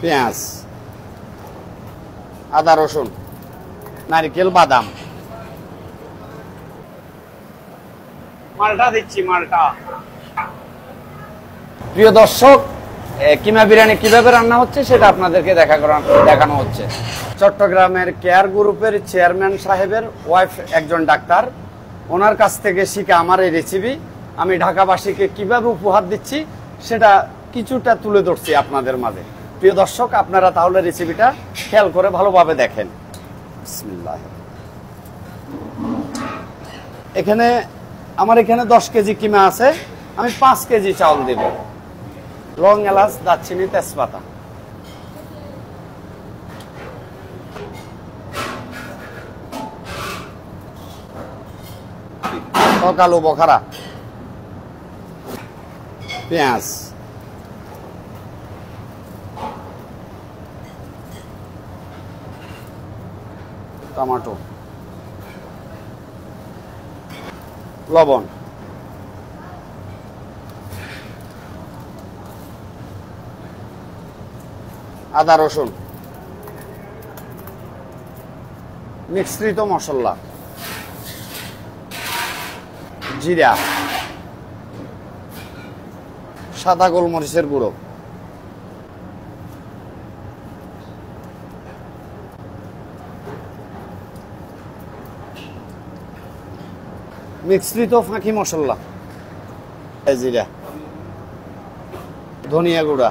পেঁয়াজ, আদা রসুন, নারকেল, বাদাম। মালটা দিচ্ছি, মালটা। প্রিয় দর্শক, কিমা বিরিয়ানি কিভাবে রান্না হচ্ছে সেটা আপনাদেরকে দেখানো হচ্ছে। চট্টগ্রামের কেয়ার গ্রুপের চেয়ারম্যান সাহেবের ওয়াইফ একজন ডাক্তার, ওনার কাছ থেকে শিখে আমার এই রেসিপি আমি ঢাকাবাসীকে কিভাবে উপহার দিচ্ছি সেটা কিছুটা তুলে ধরছি আপনাদের মাঝে। প্রিয় দর্শক, আপনারা তাহলে রেসিপিটা খেয়াল করে ভালোভাবে দেখেন। বিসমিল্লাহ। আমার এখানে 10 কেজি কিমা আছে, আমি 5 কেজি চাউল দেব। লং, এলাচ, দারচিনি, তেজপাতা। কালো বখারা, পেঁয়াজ, টমেটো, লবণ, আদা রসুন, মিশ্রিত মশলা, জিরা, সাদা গোলমরিচের গুঁড়ো, মিশ্রিত ফাঁকি মশলা, জিরা, ধনিয়া গুঁড়া,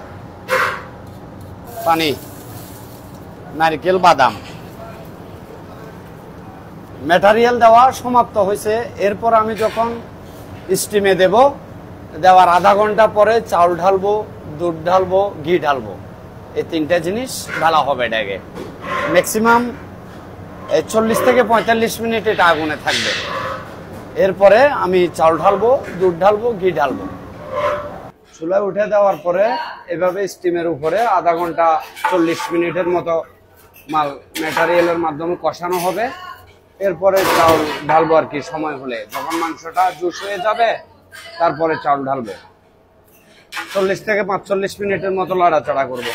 পানি, নারকেল, বাদাম। ম্যাটেরিয়াল দেওয়া সমাপ্ত হয়েছে। এরপর আমি যখন স্টিমে দেওয়ার আধা ঘন্টা পরে চাউল ঢালবো, দুধ ঢালবো, ঘি ঢালবো। এই 3টা জিনিস ঢালা হবে ড্যাগে। ম্যাক্সিমাম 40 থেকে 45 মিনিট এটা আগুনে থাকবে। এরপরে আমি চাউল ঢালবো, দুধ ঢালবো, ঘি ঢালবো। চুলায় উঠে দেওয়ার পরে এভাবে স্টিমের উপরে আধা ঘন্টা 40 মিনিটের মতো ম্যাটেরিয়ালের মাধ্যমে কষানো হবে। এরপরে চাউল ঢালবো আর কি, সময় হলে যখন মাংসটা জুস হয়ে যাবে তারপরে চাউল ঢালবে। 40 থেকে 45 মিনিটের মতো লাড়াচাড়া করব।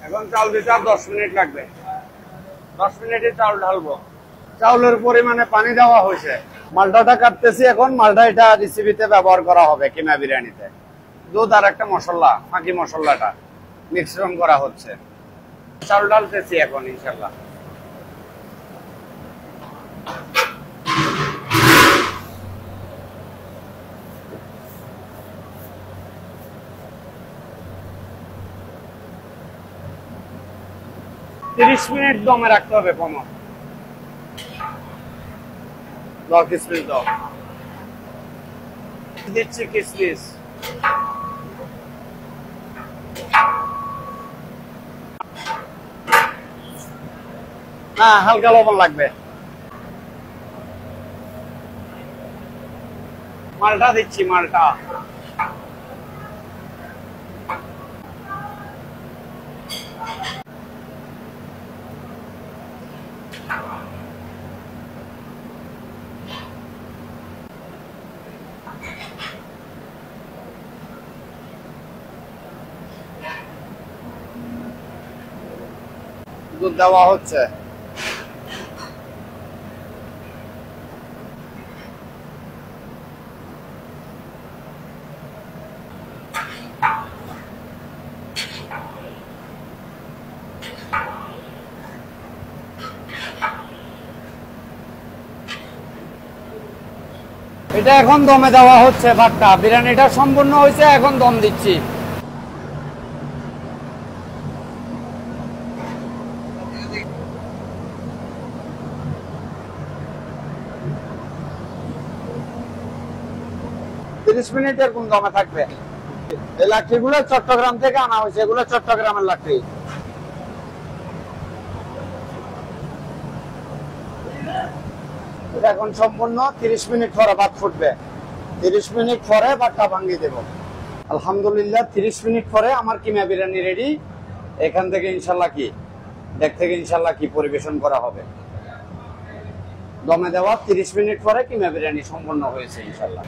এখন চাউল দিতে আর 10 মিনিট লাগবে। 10 মিনিটে চাউল ঢালবো। চাউলের পরিমাণে পানি দেওয়া হয়েছে। মালটাটা কাটতেছি এখন। মালটা এটা রেসিপিতে ব্যবহার করা হবে কিমা বিরিয়ানিতে। দুধ আর একটা মশলা, ফাঁকি মশলাটা মিশ্রণ করা হচ্ছে। চাউল ঢালতেছি এখন ইনশাল্লাহ। তিরিশ মিনিট দমে রাখতে হবে। কমা 10 কিসমিস দাও। দিচ্ছি কিসমিস, না হালকা লবণ লাগবে। মালটা দিচ্ছি, মালটা। দুধ দেওয়া হচ্ছে। এটা এখন দমে দেওয়া হচ্ছে। ভাতটা বিরিয়ানিটা সম্পূর্ণ হয়েছে, এখন দম দিচ্ছি। মিনিট এরকম দমে থাকবে। এই লাকড়িগুলো চট্টগ্রাম থেকে আনা হয়েছে, এগুলো চট্টগ্রামের লাকড়ি। এখন সম্পূর্ণ 30 মিনিট পরে ভাত ফুটবে। 30 মিনিট পরে ভাতটা ভাঙিয়ে দেব। আলহামদুলিল্লাহ 30 মিনিট পরে আমার কিমা বিরিয়ানি রেডি। এখান থেকে ইনশাল্লাহ কি পরিবেশন করা হবে। দমে দেওয়া 30 মিনিট পরে কিমা বিরিয়ানি সম্পূর্ণ হয়েছে ইনশাল্লাহ।